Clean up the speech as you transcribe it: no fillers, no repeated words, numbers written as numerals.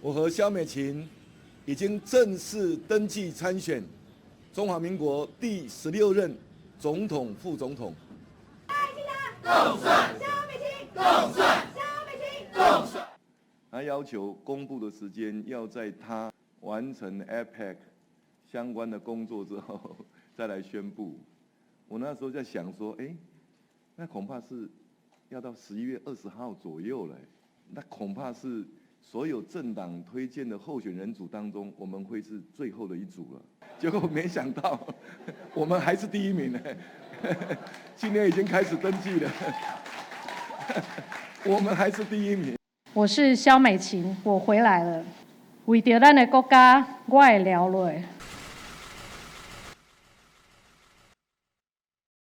我和萧美琴已经正式登记参选中华民国第16任总统、副总统。共算，萧美琴，共算，萧美琴，共算。他要求公布的时间要在他完成 APEC 相关的工作之后再来宣布。我那时候在想说，那恐怕是要到11月20号左右了，那恐怕是所有政党推荐的候选人组当中，我们会是最后的一组了。结果没想到，我们还是第1名呢。今天已经开始登记了，我们还是第1名。我是萧美琴，我回来了。为着咱的国家，我会流泪。